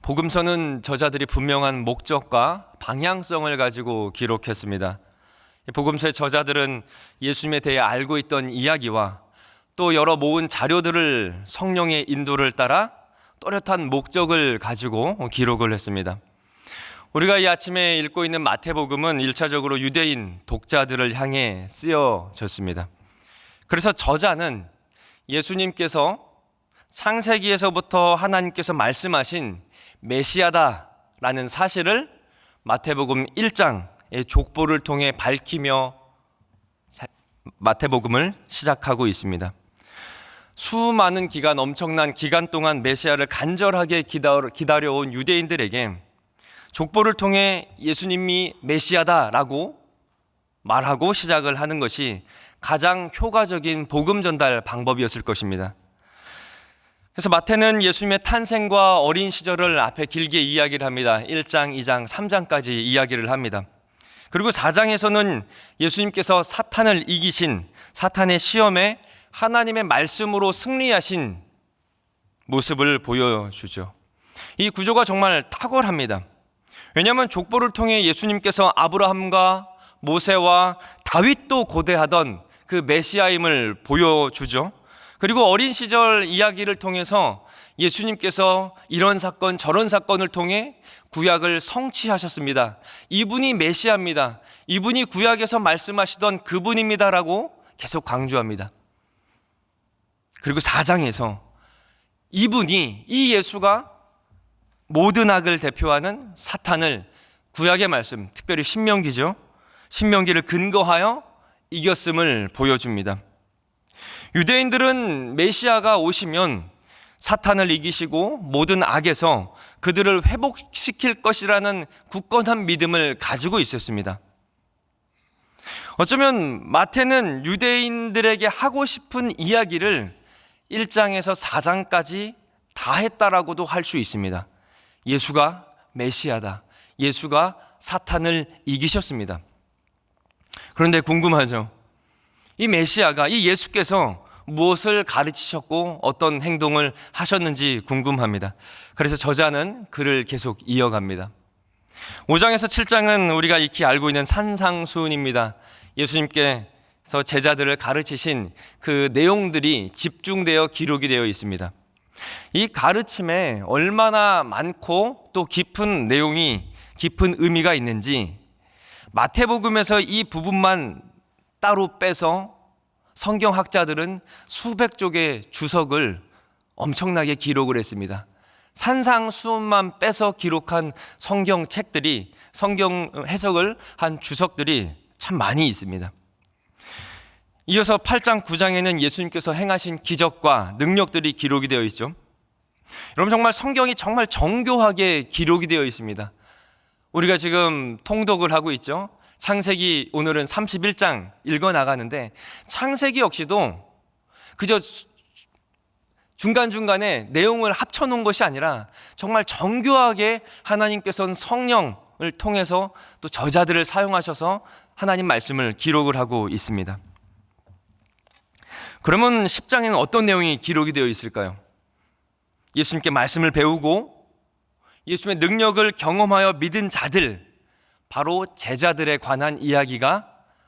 복음서는 저자들이 분명한 목적과 방향성을 가지고 기록했습니다. 복음서의 저자들은 예수님에 대해 알고 있던 이야기와 또 여러 모은 자료들을 성령의 인도를 따라 또렷한 목적을 가지고 기록을 했습니다. 우리가 이 아침에 읽고 있는 마태복음은 1차적으로 유대인 독자들을 향해 쓰여졌습니다. 그래서 저자는 예수님께서 창세기에서부터 하나님께서 말씀하신 메시아다라는 사실을 마태복음 1장의 족보를 통해 밝히며 마태복음을 시작하고 있습니다. 수많은 기간, 엄청난 기간 동안 메시아를 간절하게 기다려온 유대인들에게 족보를 통해 예수님이 메시아다라고 말하고 시작을 하는 것이 가장 효과적인 복음 전달 방법이었을 것입니다. 그래서 마태는 예수님의 탄생과 어린 시절을 앞에 길게 이야기를 합니다. 1장, 2장, 3장까지 이야기를 합니다. 그리고 4장에서는 예수님께서 사탄을 이기신 사탄의 시험에 하나님의 말씀으로 승리하신 모습을 보여주죠. 이 구조가 정말 탁월합니다. 왜냐하면 족보를 통해 예수님께서 아브라함과 모세와 다윗도 고대하던 그 메시아임을 보여주죠. 그리고 어린 시절 이야기를 통해서 예수님께서 이런 사건 저런 사건을 통해 구약을 성취하셨습니다. 이분이 메시아입니다. 이분이 구약에서 말씀하시던 그분입니다라고 계속 강조합니다. 그리고 4장에서 이분이, 이 예수가 모든 악을 대표하는 사탄을 구약의 말씀, 특별히 신명기죠. 신명기를 근거하여 이겼음을 보여줍니다. 유대인들은 메시아가 오시면 사탄을 이기시고 모든 악에서 그들을 회복시킬 것이라는 굳건한 믿음을 가지고 있었습니다. 어쩌면 마태는 유대인들에게 하고 싶은 이야기를 1장에서 4장까지 다 했다라고도 할 수 있습니다. 예수가 메시아다. 예수가 사탄을 이기셨습니다. 그런데 궁금하죠? 이 메시아가, 이 예수께서 무엇을 가르치셨고 어떤 행동을 하셨는지 궁금합니다. 그래서 저자는 글을 계속 이어갑니다. 5장에서 7장은 우리가 익히 알고 있는 산상수훈입니다. 예수님께서 제자들을 가르치신 그 내용들이 집중되어 기록이 되어 있습니다. 이 가르침에 얼마나 많고 또 깊은 내용이, 깊은 의미가 있는지 마태복음에서 이 부분만 따로 빼서 성경학자들은 수백 쪽의 주석을 엄청나게 기록을 했습니다. 산상수훈만 빼서 기록한 성경책들이, 성경 해석을 한 주석들이 참 많이 있습니다. 이어서 8장, 9장에는 예수님께서 행하신 기적과 능력들이 기록이 되어 있죠. 여러분, 정말 성경이 정말 정교하게 기록이 되어 있습니다. 우리가 지금 통독을 하고 있죠. 창세기 오늘은 31장 읽어나가는데 창세기 역시도 그저 중간중간에 내용을 합쳐놓은 것이 아니라 정말 정교하게 하나님께서는 성령을 통해서 또 저자들을 사용하셔서 하나님 말씀을 기록을 하고 있습니다. 그러면 10장에는 어떤 내용이 기록이 되어 있을까요? 예수님께 말씀을 배우고 예수님의 능력을 경험하여 믿은 자들, 바로 제자들에 관한 이야기가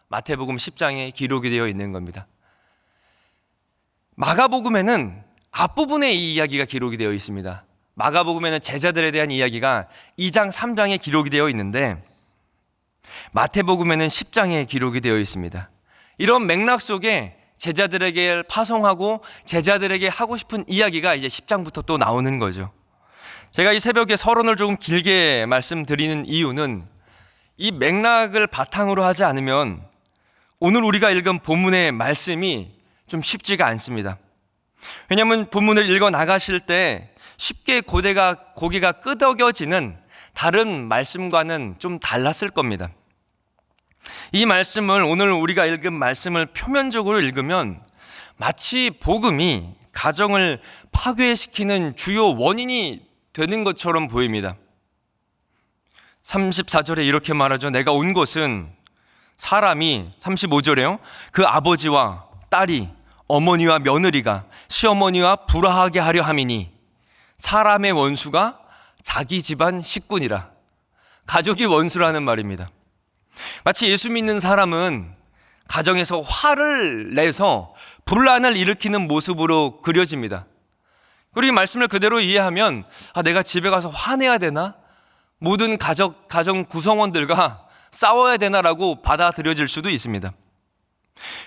마태복음 10장에 기록이 되어 있는 겁니다. 마가복음에는 앞부분에 이 이야기가 기록이 되어 있습니다. 마가복음에는 제자들에 대한 이야기가 2장, 3장에 기록이 되어 있는데 마태복음에는 10장에 기록이 되어 있습니다. 이런 맥락 속에 제자들에게 파송하고 제자들에게 하고 싶은 이야기가 이제 10장부터 또 나오는 거죠. 제가 이 새벽에 서론을 조금 길게 말씀드리는 이유는 이 맥락을 바탕으로 하지 않으면 오늘 우리가 읽은 본문의 말씀이 좀 쉽지가 않습니다. 왜냐하면 본문을 읽어 나가실 때 쉽게 고개가 끄덕여지는 다른 말씀과는 좀 달랐을 겁니다. 이 말씀을, 오늘 우리가 읽은 말씀을 표면적으로 읽으면 마치 복음이 가정을 파괴시키는 주요 원인이 되는 것처럼 보입니다. 34절에 이렇게 말하죠. 내가 온 것은 사람이, 35절에요, 그 아버지와 딸이, 어머니와 며느리가 시어머니와 불화하게 하려 함이니 사람의 원수가 자기 집안 식군이라, 가족이 원수라는 말입니다. 마치 예수 믿는 사람은 가정에서 화를 내서 분란을 일으키는 모습으로 그려집니다. 그리고 이 말씀을 그대로 이해하면 내가 집에 가서 화내야 되나? 모든 가정 구성원들과 싸워야 되나라고 받아들여질 수도 있습니다.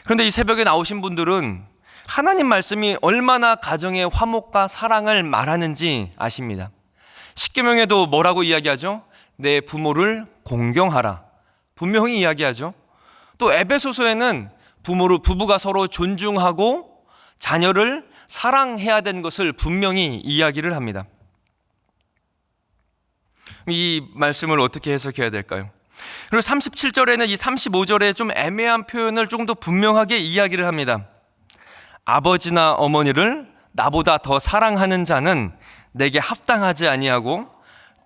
그런데 이 새벽에 나오신 분들은 하나님 말씀이 얼마나 가정의 화목과 사랑을 말하는지 아십니다. 십계명에도 뭐라고 이야기하죠? 내 부모를 공경하라, 분명히 이야기하죠. 또 에베소서에는 부부가 서로 존중하고 자녀를 사랑해야 되는 것을 분명히 이야기를 합니다. 이 말씀을 어떻게 해석해야 될까요? 그리고 37절에는 이 35절에 좀 애매한 표현을 좀 더 분명하게 이야기를 합니다. 아버지나 어머니를 나보다 더 사랑하는 자는 내게 합당하지 아니하고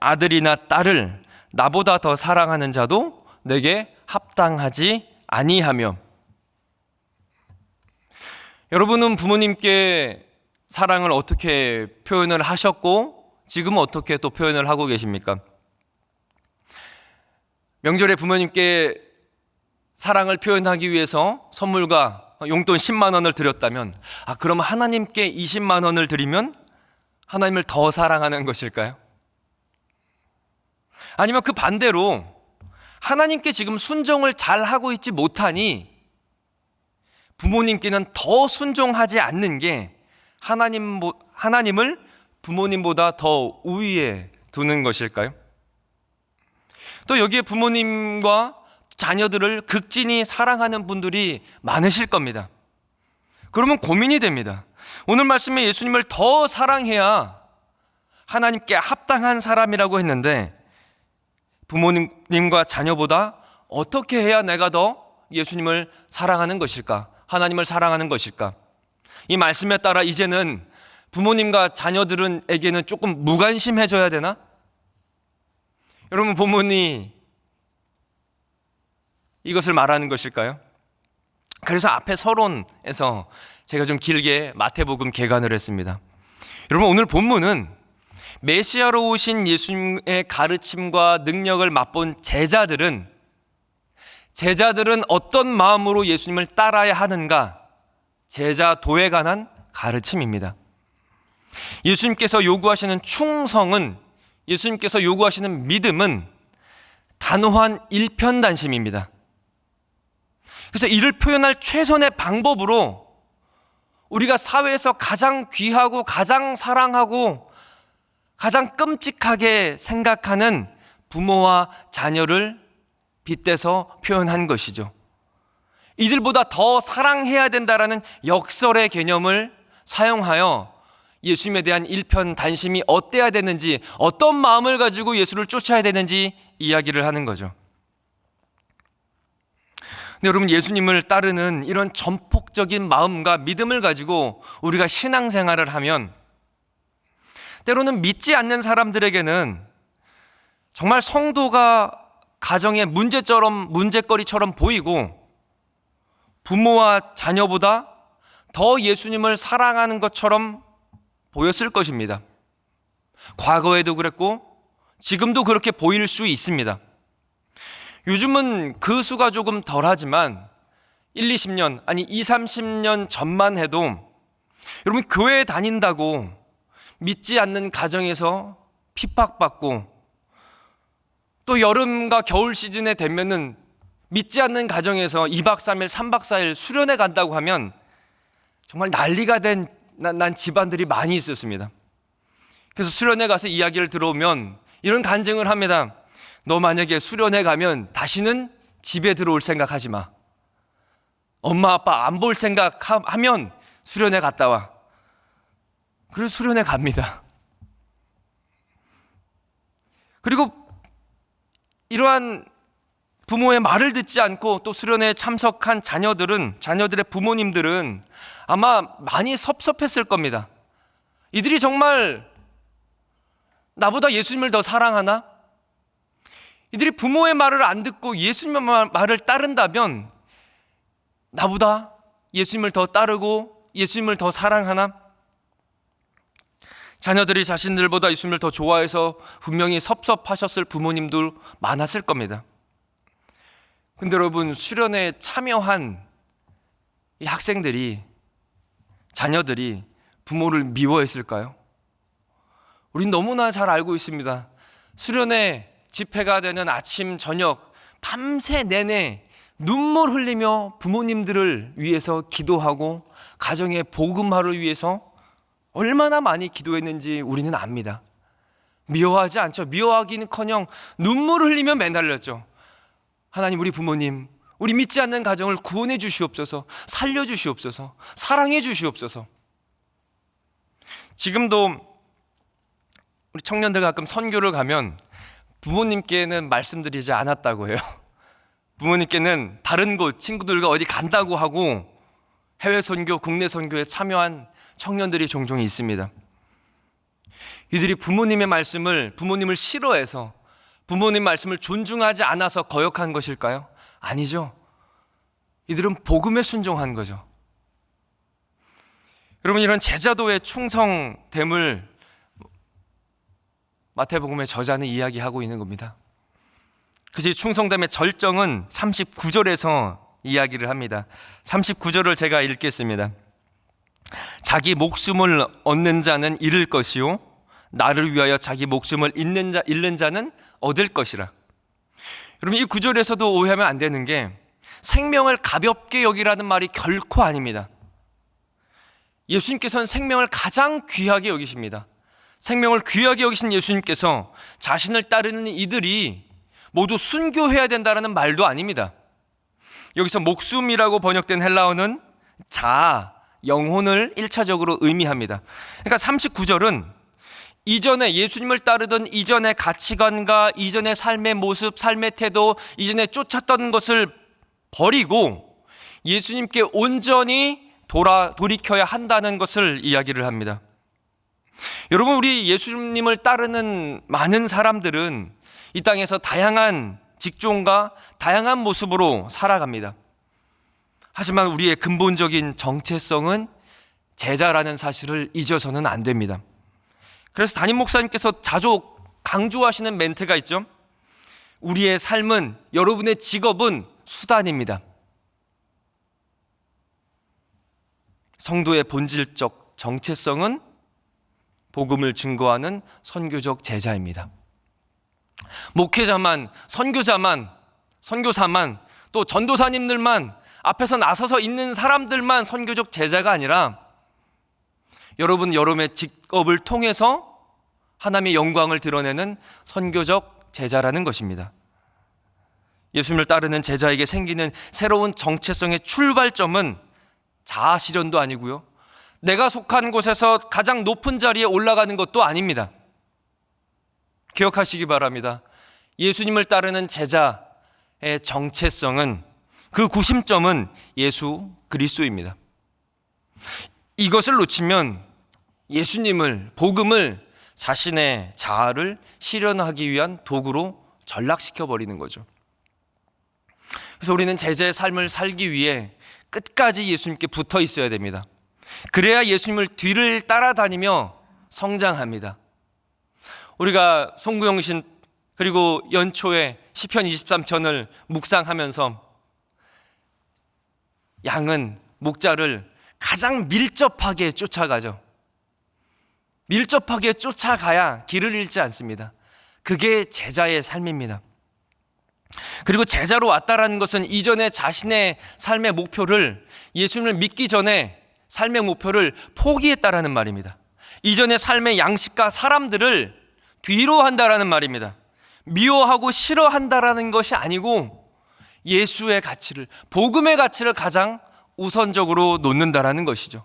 아들이나 딸을 나보다 더 사랑하는 자도 내게 합당하지 아니하며. 여러분은 부모님께 사랑을 어떻게 표현을 하셨고 지금은 어떻게 또 표현을 하고 계십니까? 명절에 부모님께 사랑을 표현하기 위해서 선물과 용돈 10만 원을 드렸다면 그럼 하나님께 20만 원을 드리면 하나님을 더 사랑하는 것일까요? 아니면 그 반대로 하나님께 지금 순종을 잘 하고 있지 못하니 부모님께는 더 순종하지 않는 게 하나님을 부모님보다 더 우위에 두는 것일까요? 또 여기에 부모님과 자녀들을 극진히 사랑하는 분들이 많으실 겁니다. 그러면 고민이 됩니다. 오늘 말씀에 예수님을 더 사랑해야 하나님께 합당한 사람이라고 했는데 부모님과 자녀보다 어떻게 해야 내가 더 예수님을 사랑하는 것일까? 하나님을 사랑하는 것일까? 이 말씀에 따라 이제는 부모님과 자녀들에게는 조금 무관심해져야 되나? 여러분, 본문이 이것을 말하는 것일까요? 그래서 앞에 서론에서 제가 좀 길게 마태복음 개관을 했습니다. 여러분, 오늘 본문은 메시아로 오신 예수님의 가르침과 능력을 맛본 제자들은 어떤 마음으로 예수님을 따라야 하는가? 제자도에 관한 가르침입니다. 예수님께서 요구하시는 충성은, 예수님께서 요구하시는 믿음은 단호한 일편단심입니다. 그래서 이를 표현할 최선의 방법으로 우리가 사회에서 가장 귀하고 가장 사랑하고 가장 끔찍하게 생각하는 부모와 자녀를 빗대서 표현한 것이죠. 이들보다 더 사랑해야 된다라는 역설의 개념을 사용하여 예수님에 대한 일편단심이 어때야 되는지, 어떤 마음을 가지고 예수를 쫓아야 되는지 이야기를 하는 거죠. 근데 여러분, 예수님을 따르는 이런 전폭적인 마음과 믿음을 가지고 우리가 신앙생활을 하면 때로는 믿지 않는 사람들에게는 정말 성도가 가정의 문제거리처럼 보이고 부모와 자녀보다 더 예수님을 사랑하는 것처럼 보였을 것입니다. 과거에도 그랬고 지금도 그렇게 보일 수 있습니다. 요즘은 그 수가 조금 덜하지만 1, 20년, 아니 2, 30년 전만 해도 여러분, 교회에 다닌다고 믿지 않는 가정에서 핍박받고, 또 여름과 겨울 시즌에 되면은 믿지 않는 가정에서 2박 3일, 3박 4일 수련회 간다고 하면 정말 난리가 난 집안들이 많이 있었습니다. 그래서 수련회 가서 이야기를 들어오면 이런 간증을 합니다. 너 만약에 수련회 가면 다시는 집에 들어올 생각하지 마. 엄마 아빠 안 볼 생각하면 수련회 갔다 와. 그래서 수련회 갑니다. 그리고 이러한 부모의 말을 듣지 않고 또 수련회에 참석한 자녀들의 부모님들은 아마 많이 섭섭했을 겁니다. 이들이 정말 나보다 예수님을 더 사랑하나? 이들이 부모의 말을 안 듣고 예수님의 말을 따른다면 나보다 예수님을 더 따르고 예수님을 더 사랑하나? 자녀들이 자신들보다 예수님을 더 좋아해서 분명히 섭섭하셨을 부모님도 많았을 겁니다. 근데 여러분, 수련회에 참여한 이 학생들이, 자녀들이 부모를 미워했을까요? 우린 너무나 잘 알고 있습니다. 수련회 집회가 되는 아침, 저녁, 밤새 내내 눈물 흘리며 부모님들을 위해서 기도하고 가정의 복음화를 위해서 얼마나 많이 기도했는지 우리는 압니다. 미워하지 않죠. 미워하기는커녕 눈물을 흘리며 매달렸죠. 하나님, 우리 부모님, 우리 믿지 않는 가정을 구원해 주시옵소서, 살려 주시옵소서, 사랑해 주시옵소서. 지금도 우리 청년들 가끔 선교를 가면 부모님께는 말씀드리지 않았다고 해요. 부모님께는 다른 곳 친구들과 어디 간다고 하고 해외 선교, 국내 선교에 참여한 청년들이 종종 있습니다. 이들이 부모님의 말씀을, 부모님을 싫어해서 부모님 말씀을 존중하지 않아서 거역한 것일까요? 아니죠. 이들은 복음에 순종한 거죠. 여러분, 이런 제자도의 충성됨을 마태복음의 저자는 이야기하고 있는 겁니다. 그래서 이 충성됨의 절정은 39절에서 이야기를 합니다. 39절을 제가 읽겠습니다. 자기 목숨을 얻는 자는 잃을 것이요 나를 위하여 자기 목숨을 잃는 자는 얻을 것이라. 여러분, 이 구절에서도 오해하면 안 되는 게 생명을 가볍게 여기라는 말이 결코 아닙니다. 예수님께서는 생명을 가장 귀하게 여기십니다. 생명을 귀하게 여기신 예수님께서 자신을 따르는 이들이 모두 순교해야 된다는 말도 아닙니다. 여기서 목숨이라고 번역된 헬라어는 자아, 영혼을 1차적으로 의미합니다. 그러니까 39절은 이전에 예수님을 따르던 이전의 가치관과 이전의 삶의 모습, 삶의 태도, 이전에 쫓았던 것을 버리고 예수님께 온전히 돌이켜야 한다는 것을 이야기를 합니다. 여러분, 우리 예수님을 따르는 많은 사람들은 이 땅에서 다양한 직종과 다양한 모습으로 살아갑니다. 하지만 우리의 근본적인 정체성은 제자라는 사실을 잊어서는 안 됩니다. 그래서 담임 목사님께서 자주 강조하시는 멘트가 있죠. 우리의 삶은, 여러분의 직업은 수단입니다. 성도의 본질적 정체성은 복음을 증거하는 선교적 제자입니다. 목회자만, 선교사만, 선교사만, 또 전도사님들만, 앞에서 나서서 있는 사람들만 선교적 제자가 아니라 여러분의 직업을 통해서 하나님의 영광을 드러내는 선교적 제자라는 것입니다. 예수님을 따르는 제자에게 생기는 새로운 정체성의 출발점은 자아 실현도 아니고요, 내가 속한 곳에서 가장 높은 자리에 올라가는 것도 아닙니다. 기억하시기 바랍니다. 예수님을 따르는 제자의 정체성은, 그 구심점은 예수 그리스도입니다. 이것을 놓치면 예수님을, 복음을 자신의 자아를 실현하기 위한 도구로 전락시켜 버리는 거죠. 그래서 우리는 제자의 삶을 살기 위해 끝까지 예수님께 붙어 있어야 됩니다. 그래야 예수님을 뒤를 따라다니며 성장합니다. 우리가 송구영신 그리고 연초에 시편 23편을 묵상하면서 양은 목자를 가장 밀접하게 쫓아가죠. 밀접하게 쫓아가야 길을 잃지 않습니다. 그게 제자의 삶입니다. 그리고 제자로 왔다라는 것은 이전에 자신의 삶의 목표를, 예수님을 믿기 전에 삶의 목표를 포기했다라는 말입니다. 이전의 삶의 양식과 사람들을 뒤로 한다라는 말입니다. 미워하고 싫어한다라는 것이 아니고 예수의 가치를, 복음의 가치를 가장 우선적으로 놓는다라는 것이죠.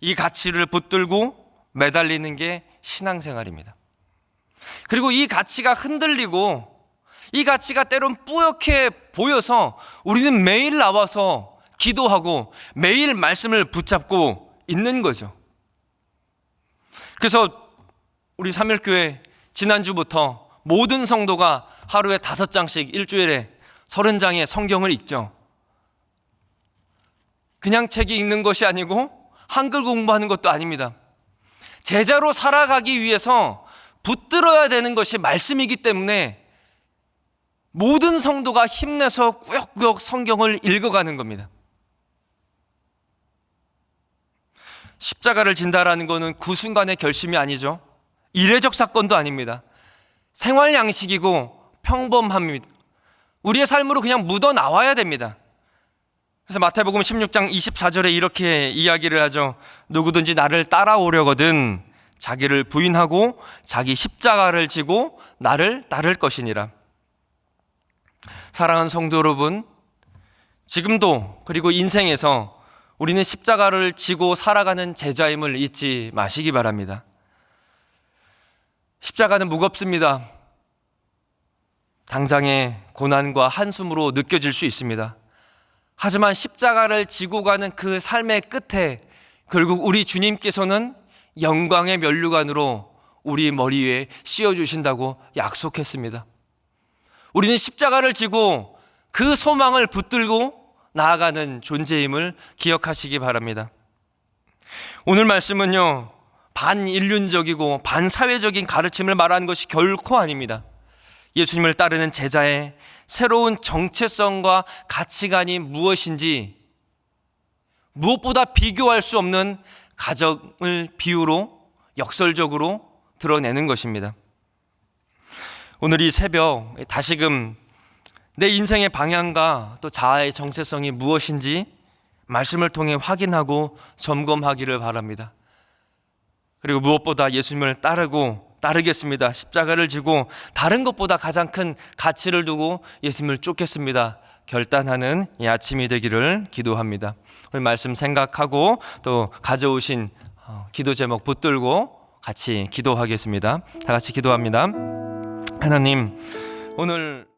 이 가치를 붙들고 매달리는 게 신앙생활입니다. 그리고 이 가치가 흔들리고 이 가치가 때론 뿌옇게 보여서 우리는 매일 나와서 기도하고 매일 말씀을 붙잡고 있는 거죠. 그래서 우리 삼일교회 지난주부터 모든 성도가 하루에 5장씩 일주일에 30장의 성경을 읽죠. 그냥 책이 읽는 것이 아니고 한글 공부하는 것도 아닙니다. 제자로 살아가기 위해서 붙들어야 되는 것이 말씀이기 때문에 모든 성도가 힘내서 꾸역꾸역 성경을 읽어가는 겁니다. 십자가를 진다라는 것은 그 순간의 결심이 아니죠. 이례적 사건도 아닙니다. 생활 양식이고 평범합니다. 우리의 삶으로 그냥 묻어 나와야 됩니다. 그래서 마태복음 16장 24절에 이렇게 이야기를 하죠. 누구든지 나를 따라오려거든 자기를 부인하고 자기 십자가를 지고 나를 따를 것이니라. 사랑하는 성도 여러분, 지금도 그리고 인생에서 우리는 십자가를 지고 살아가는 제자임을 잊지 마시기 바랍니다. 십자가는 무겁습니다. 당장의 고난과 한숨으로 느껴질 수 있습니다. 하지만 십자가를 지고 가는 그 삶의 끝에 결국 우리 주님께서는 영광의 면류관으로 우리 머리 위에 씌워주신다고 약속했습니다. 우리는 십자가를 지고 그 소망을 붙들고 나아가는 존재임을 기억하시기 바랍니다. 오늘 말씀은요, 반인륜적이고 반사회적인 가르침을 말하는 것이 결코 아닙니다. 예수님을 따르는 제자의 새로운 정체성과 가치관이 무엇인지 무엇보다 비교할 수 없는 가정을 비유로 역설적으로 드러내는 것입니다. 오늘 이 새벽 다시금 내 인생의 방향과 또 자아의 정체성이 무엇인지 말씀을 통해 확인하고 점검하기를 바랍니다. 그리고 무엇보다 예수님을 따르겠습니다. 십자가를 지고 다른 것보다 가장 큰 가치를 두고 예수님을 쫓겠습니다. 결단하는 이 아침이 되기를 기도합니다. 오늘 말씀 생각하고 또 가져오신 기도 제목 붙들고 같이 기도하겠습니다. 다 같이 기도합니다. 하나님, 오늘